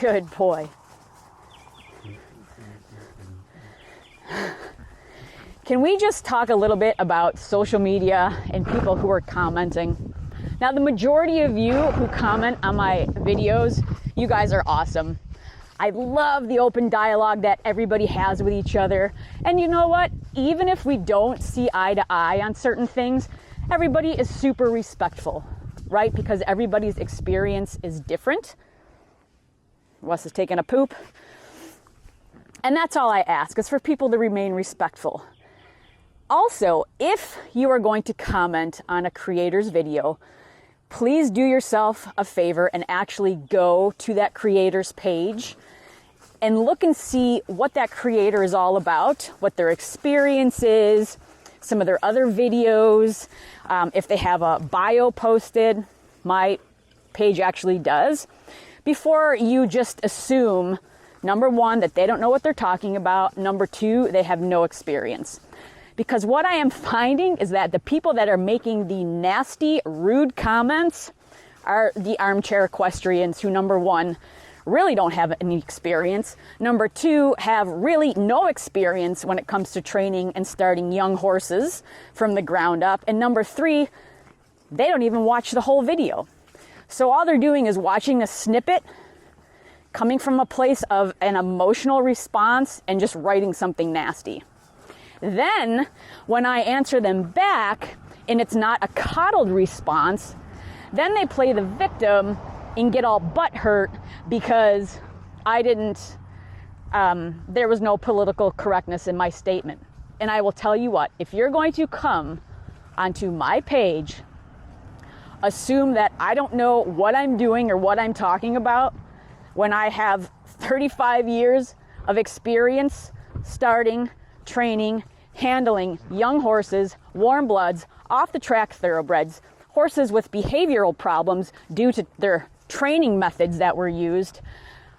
Good boy. Can we just talk a little bit about social media and people who are commenting? Now, the majority of you who comment on my videos, you guys are awesome. I love the open dialogue that everybody has with each other. And you know what? Even if we don't see eye to eye on certain things, everybody is super respectful, right? Because everybody's experience is different. Wes is taking a poop. And that's all I ask, is for people to remain respectful. Also, if you are going to comment on a creator's video, please do yourself a favor and actually go to that creator's page and look and see what that creator is all about, what their experience is, some of their other videos, if they have a bio posted. My page actually does. Before you just assume, number one, that they don't know what they're talking about. Number two, they have no experience. Because what I am finding is that the people that are making the nasty, rude comments are the armchair equestrians who, number one, really don't have any experience. Number two, have really no experience when it comes to training and starting young horses from the ground up. And number three, they don't even watch the whole video. So all they're doing is watching a snippet, coming from a place of an emotional response, and just writing something nasty. Then, when I answer them back, and it's not a coddled response, then they play the victim and get all butthurt because I didn't, there was no political correctness in my statement. And I will tell you what, if you're going to come onto my page, assume that I don't know what I'm doing or what I'm talking about when I have 35 years of experience starting, training, handling young horses, warm bloods, off the track thoroughbreds, horses with behavioral problems due to their training methods that were used,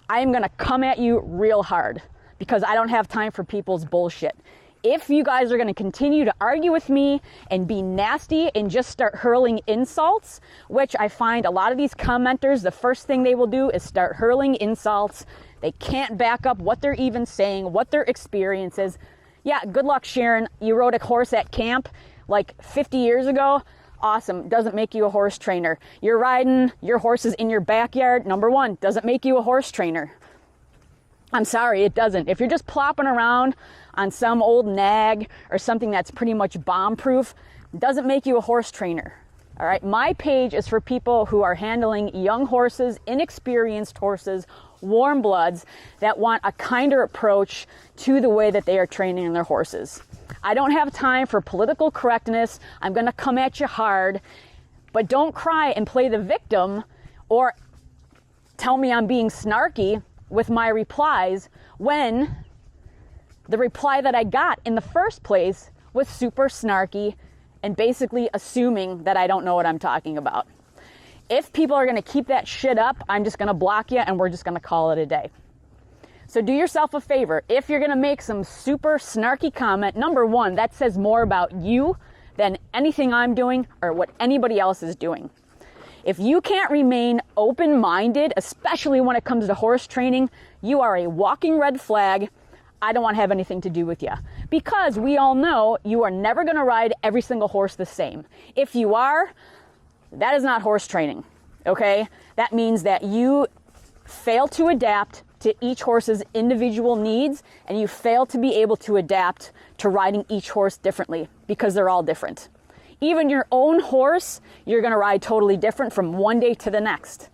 I am going to come at you real hard because I don't have time for people's bullshit. If you guys are going to continue to argue with me and be nasty and just start hurling insults, which I find a lot of these commenters, the first thing they will do is start hurling insults. They can't back up what they're even saying, what their experience is. Yeah, good luck, Sharon. You rode a horse at camp like 50 years ago. Awesome. Doesn't make you a horse trainer. You're riding your horses in your backyard. Number one, doesn't make you a horse trainer. I'm sorry, it doesn't. If you're just plopping around on some old nag or something that's pretty much bomb-proof, doesn't make you a horse trainer. All right, my page is for people who are handling young horses, inexperienced horses, warm bloods that want a kinder approach to the way that they are training their horses. I don't have time for political correctness. I'm going to come at you hard, but don't cry and play the victim or tell me I'm being snarky with my replies when the reply that I got in the first place was super snarky and basically assuming that I don't know what I'm talking about. If people are going to keep that shit up, I'm just going to block you and we're just going to call it a day. So do yourself a favor. If you're going to make some super snarky comment, number one, that says more about you than anything I'm doing or what anybody else is doing. If you can't remain open-minded, especially when it comes to horse training, you are a walking red flag. I don't want to have anything to do with you. Because we all know you are never going to ride every single horse the same. If you are, that is not horse training, okay? That means that you fail to adapt to each horse's individual needs, and you fail to be able to adapt to riding each horse differently because they're all different. Even your own horse, you're going to ride totally different from one day to the next.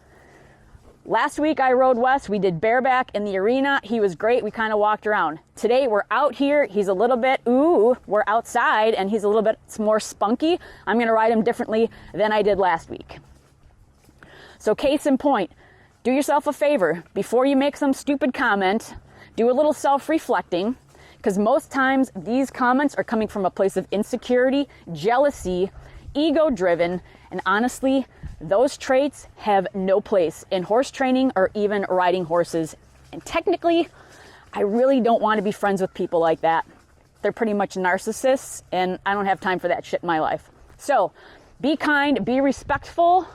Last week I rode Wes. We did bareback in the arena. He was great. We kind of walked around. Today we're out here. He's a little bit, we're outside and he's a little bit more spunky. I'm going to ride him differently than I did last week. So case in point, do yourself a favor. Before you make some stupid comment, do a little self-reflecting. Because most times these comments are coming from a place of insecurity, jealousy, ego-driven, and honestly, those traits have no place in horse training or even riding horses. And technically, I really don't want to be friends with people like that. They're pretty much narcissists, and I don't have time for that shit in my life. So, be kind, be respectful,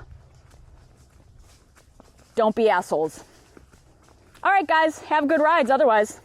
don't be assholes. All right, guys, have good rides otherwise.